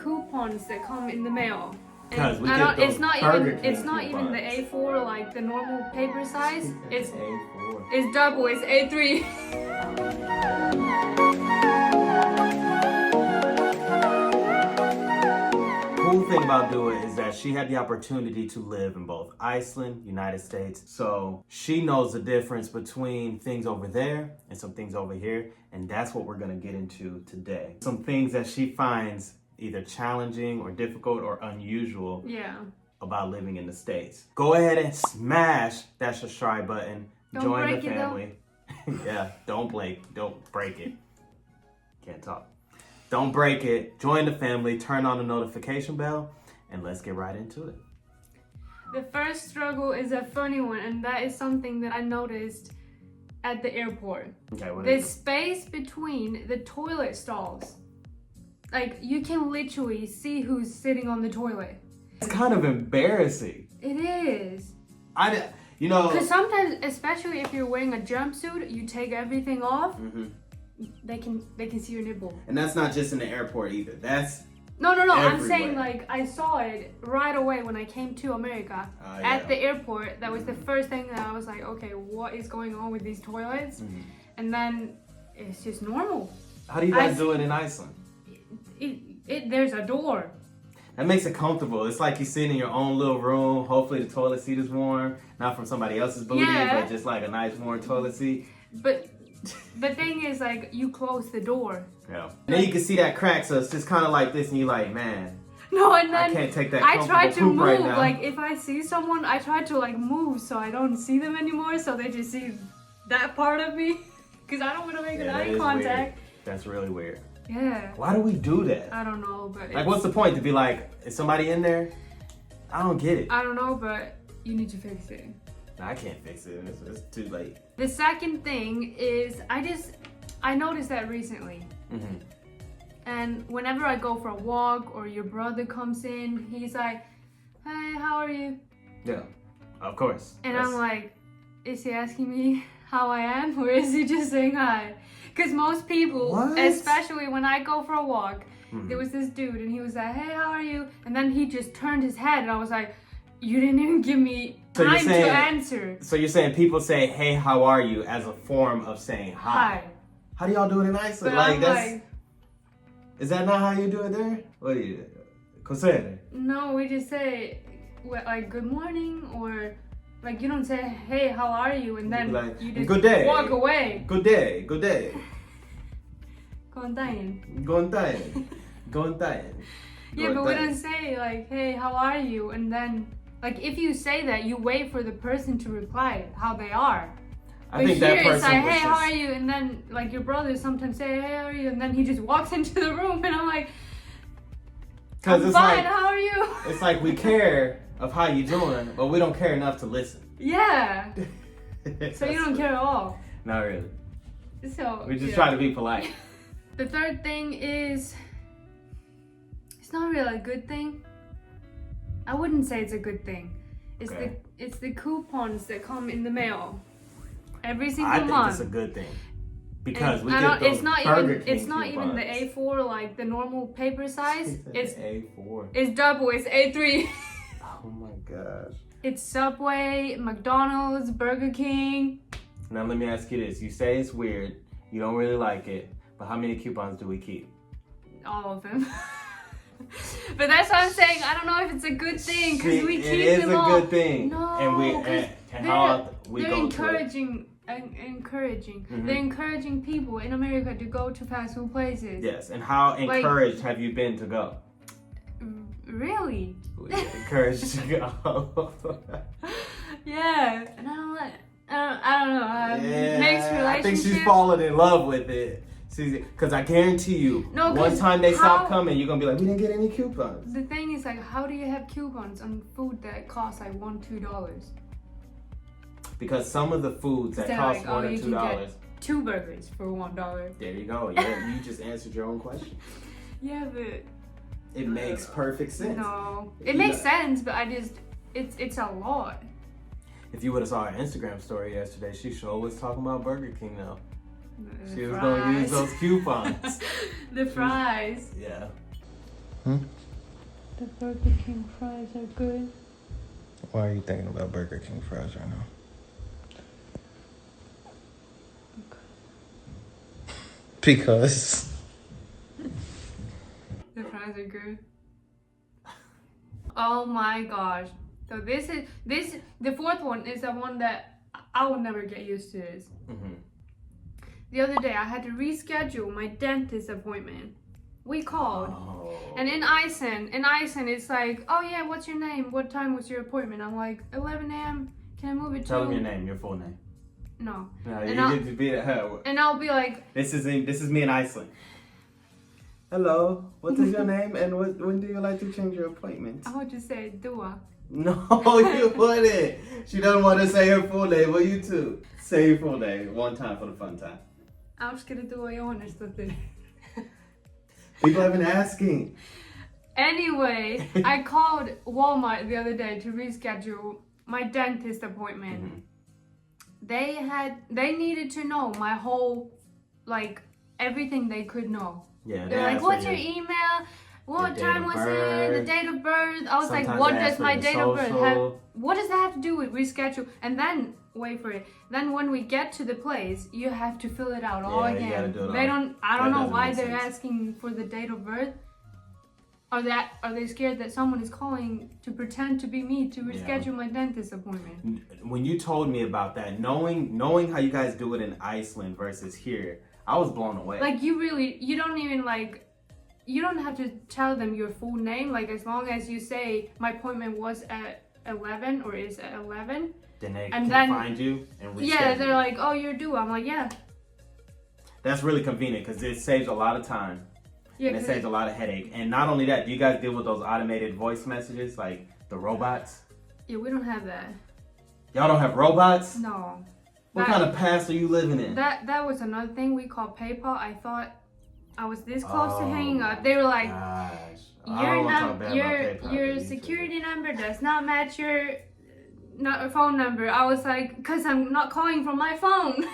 coupons that come in the mail. Because we get those it's not Burger King even coupons. the A4 like the normal paper size. It's A4. It's double. It's A3. Cool thing about Dua is that she had the opportunity to live in both Iceland, United States. So she knows the difference between things over there and some things over here. And that's what we're going to get into today. Some things that she finds either challenging or difficult or unusual about living in the States. Go ahead and smash that subscribe button. Join the family. Yeah, don't break it. Can't talk. Don't break it. Join the family. Turn on the notification bell, and let's get right into it. The first struggle is a funny one, and that is something that I noticed at the airport. Okay, what the is it? space between the toilet stalls. Like, you can literally see who's sitting on the toilet. It's kind of embarrassing. It is. Because sometimes, especially if you're wearing a jumpsuit, you take everything off. Mm-hmm. They can see your nipple. And that's not just in the airport either. That's No. everywhere. I'm saying, like, I saw it right away when I came to America. At the airport. That was the first thing that I was like, okay, what is going on with these toilets? Mm-hmm. And then it's just normal. How do you guys do it in Iceland? There's a door. That makes it comfortable. It's like you sit in your own little room. Hopefully the toilet seat is warm. Not from somebody else's booty, but just like a nice warm toilet seat. But the thing is, like, you close the door. Yeah. And then you can see that crack, so it's just kind of like this, and you're like, man. No, and then I can't take that I try to poop move. right now. Like, if I see someone, I try to, like, move so I don't see them anymore, so they just see that part of me. Because I don't want to make an eye contact. Weird. That's really weird. Yeah. Why do we do that? I don't know, but like, what's the point to be like, is somebody in there? I don't get it. I don't know, but you need to fix it. I can't fix it. It's too late. The second thing is, I noticed that recently. Mm-hmm. And whenever I go for a walk or your brother comes in, he's like, hey, how are you? Yeah, of course. And I'm like, is he asking me how I am, or is he just saying hi? Because most people, especially when I go for a walk, there was this dude and he was like, hey, how are you? And then he just turned his head and I was like, you didn't even give me time to answer. So you're saying people say, hey, how are you, as a form of saying hi? How do y'all do it in Iceland? Is that not how you do it there? What do you do? Cos'è? No, we just say, like, good morning, or like, you don't say, hey, how are you? And then you just good day. Walk away. Good day. Good day. Kontayin. Kontayin. Yeah, but we don't say, like, hey, how are you? And then, like, if you say that, you wait for the person to reply how they are. I think that person it's like, hey, how are you? And then, like, your brother sometimes say, hey, how are you? And then he just walks into the room and I'm like, I'm fine, how are you? It's like we care of how you doing, but we don't care enough to listen. Yeah. So you don't care at all. Not really. So we just try to be polite. The third thing is, it's not really a good thing. I wouldn't say it's a good thing. It's the coupons that come in the mail every single month. I think it's a good thing. Because we get those it's not even the A4 like the normal paper size. It's A4. It's double. It's A3. Oh my gosh. It's Subway, McDonald's, Burger King. Now let me ask you this: you say it's weird, you don't really like it, but how many coupons do we keep? All of them. But that's what I'm saying. I don't know if it's a good thing because we keep them all. It is a good thing. No, and how we they're go encouraging. They're encouraging people in America to go to fast food places. Yes, and how encouraged have you been to go? Really? Encouraged to go. Yeah, and I don't know. Mixed relationship. I think she's fallen in love with it. Because I guarantee you, one time they stop coming, you're going to be like, we didn't get any coupons. The thing is, like, how do you have coupons on food that costs like $1-2? Because some of the foods that cost $1 or $2. Get 2 burgers for $1. There you go. Yeah, you just answered your own question. Yeah, but it makes perfect sense. No, it makes sense, but it's a lot. If you would have saw her Instagram story yesterday, she sure was talking about Burger King now. She was going to use those coupons. The fries. Yeah. The Burger King fries are good. Why are you thinking about Burger King fries right now? Because the fries are good. Oh my gosh. So the fourth one is the one that I will never get used to this. The other day I had to reschedule my dentist appointment. We called. And in Iceland it's like, oh yeah, what's your name? What time was your appointment? I'm like, 11 a.m. Can I move it to... Tell them your name, your full name. No. No, you get to be at her. And I'll be like... This is me in Iceland. Hello, what is your name and when do you like to change your appointment? I would just say Dua. No, you wouldn't. She doesn't want to say her full name. Well, you too. Say your full name one time for the fun time. I'm just gonna do it honest with it. People have been asking. Anyway, I called Walmart the other day to reschedule my dentist appointment. They needed to know my whole, like, everything they could know. Yeah, they're like, what's your email? What time was it? The date of birth? I was like, what does my date of birth have? What does that have to do with reschedule? And then, wait for it. Then when we get to the place, you have to fill it out all again. You gotta do it I don't know why they're asking for the date of birth. Are they scared that someone is calling to pretend to be me to reschedule my dentist appointment? When you told me about that, knowing how you guys do it in Iceland versus here, I was blown away. Like you don't even like, you don't have to tell them your full name. Like as long as you say my appointment was at 11 or is at 11. Then they can find you and reschedule. Yeah, they're like, oh, you're due. I'm like, yeah. That's really convenient because it saves a lot of time. Yeah, and it saves a lot of headache. And not only that, do you guys deal with those automated voice messages, like the robots? Yeah, we don't have that. Y'all don't have robots? No. What kind of past are you living in? That was another thing we called PayPal. I thought I was this close to hanging up. They were like, your security number does not match your phone number. I was like, because I'm not calling from my phone.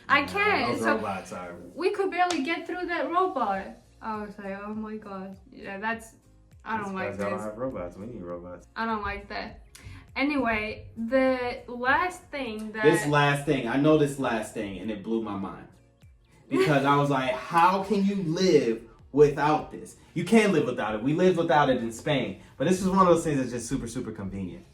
I can't. Those robots are... We could barely get through that robot. I was like, oh my god. Yeah, I don't like this. I don't have robots. We need robots. I don't like that. Anyway, the last thing that... I know this last thing, and it blew my mind. Because I was like, how can you live without this? You can live without it. We lived without it in Spain. But this is one of those things that's just super, super convenient.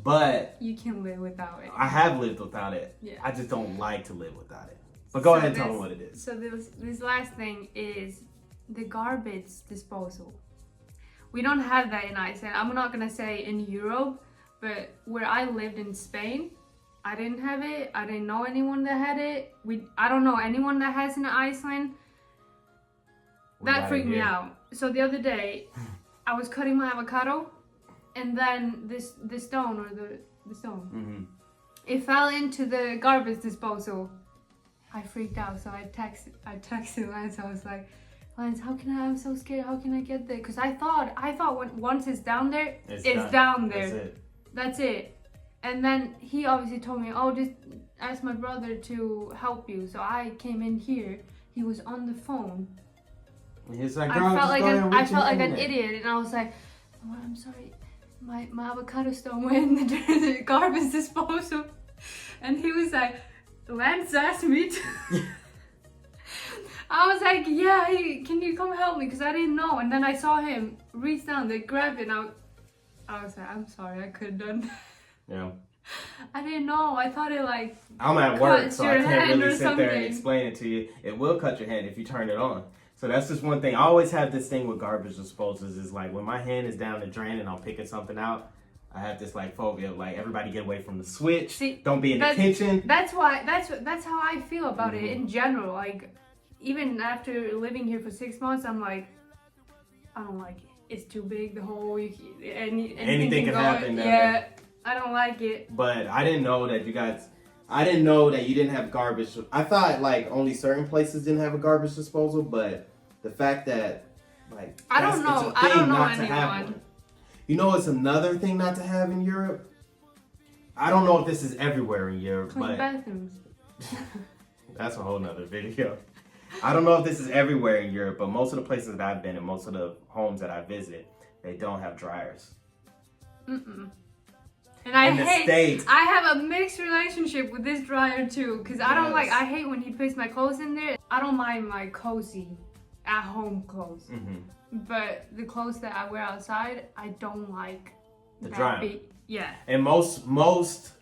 But... You can live without it. I have lived without it. Yeah. I just don't like to live without it. But go ahead and tell me what it is. So this last thing is the garbage disposal. We don't have that in Iceland. I'm not going to say in Europe, but where I lived in Spain, I didn't have it. I didn't know anyone that had it. I don't know anyone that has it in Iceland. That freaked me out. So the other day, I was cutting my avocado, and then the stone, it fell into the garbage disposal. I freaked out, so I texted Lance. I was like, Lance, I'm so scared. How can I get there? Because I thought once it's down there, it's down there. That's it. And then he obviously told me, oh, just ask my brother to help you. So I came in here. He was on the phone. He's like, I felt like an idiot, and I was like, oh, I'm sorry. My avocado stone went in the garbage disposal. And he was like, Lance asked me to. I was like, yeah, can you come help me? Because I didn't know. And then I saw him reach down, they grabbed it, and I was like, I'm sorry, I could have done that. Yeah. I didn't know. I thought it like I'm at work, so I can't really sit there and explain it to you. It will cut your hand if you turn it on. So that's just one thing. I always have this thing with garbage disposals is like when my hand is down the drain and I'm picking something out, I have this like phobia of like everybody get away from the switch. See, don't be in the kitchen. That's how I feel about it in general. Like even after living here for 6 months, I'm like, I don't like it. It's too big. The hole. Anything can happen. Yeah, I don't like it. But I didn't know that you guys. I didn't know that you didn't have garbage. I thought like only certain places didn't have a garbage disposal, but the fact that like I don't know anyone. You know, it's another thing not to have in Europe. I don't know if this is everywhere in Europe, Clean but bathrooms. that's a whole nother video. I don't know if this is everywhere in Europe, but most of the places that I've been in, most of the homes that I visit, they don't have dryers. Mm-mm. And I hate, States, I have a mixed relationship with this dryer too, because I don't like, I hate when he puts my clothes in there. I don't mind my cozy at-home clothes, but the clothes that I wear outside, I don't like the dryer. Yeah. And most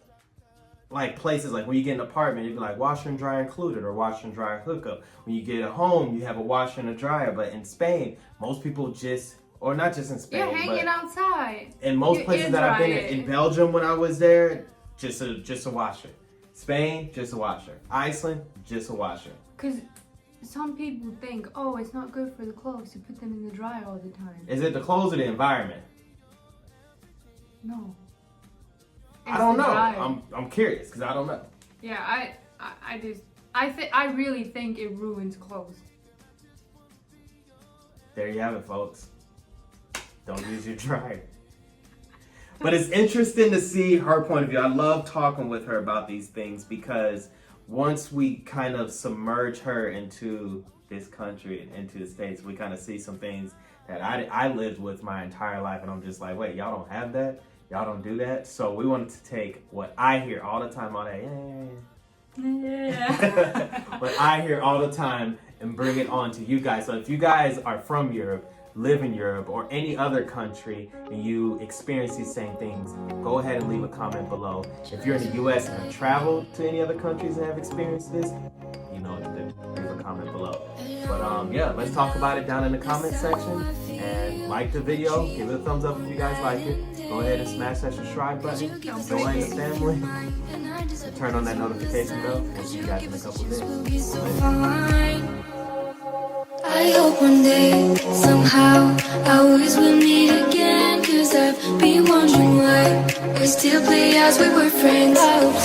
like places, like when you get an apartment, you'd be like washer and dryer included or washer and dryer hookup. When you get a home, you have a washer and a dryer. But in Spain, most people just, or not just in Spain, you're hanging outside. In most places that I've been in Belgium when I was there, just a washer. Spain, just a washer. Iceland, just a washer. Because some people think, oh, it's not good for the clothes to put them in the dryer all the time. Is it the clothes or the environment? No. I don't know. I'm curious because I don't know. Yeah, I really think it ruins clothes. There you have it, folks. Don't use your dryer. But it's interesting to see her point of view. I love talking with her about these things because once we kind of submerge her into this country, into the States, we kind of see some things that I lived with my entire life, and I'm just like, wait, y'all don't have that? Y'all don't do that? So we wanted to take what I hear all the time, all that, what I hear all the time, and bring it on to you guys. So if you guys are from Europe, live in Europe, or any other country, and you experience these same things, go ahead and leave a comment below. If you're in the U.S. and have traveled to any other countries and have experienced this, you know, leave a comment below. But yeah, let's talk about it down in the comment section. And like the video, give it a thumbs up if you guys like it. Go ahead and smash that subscribe button. Join the family. And turn on that notification bell. We'll see you guys in a couple of days. I hope one day, somehow, I always will meet again. Cause I've been wondering why we still play as we were friends. I hope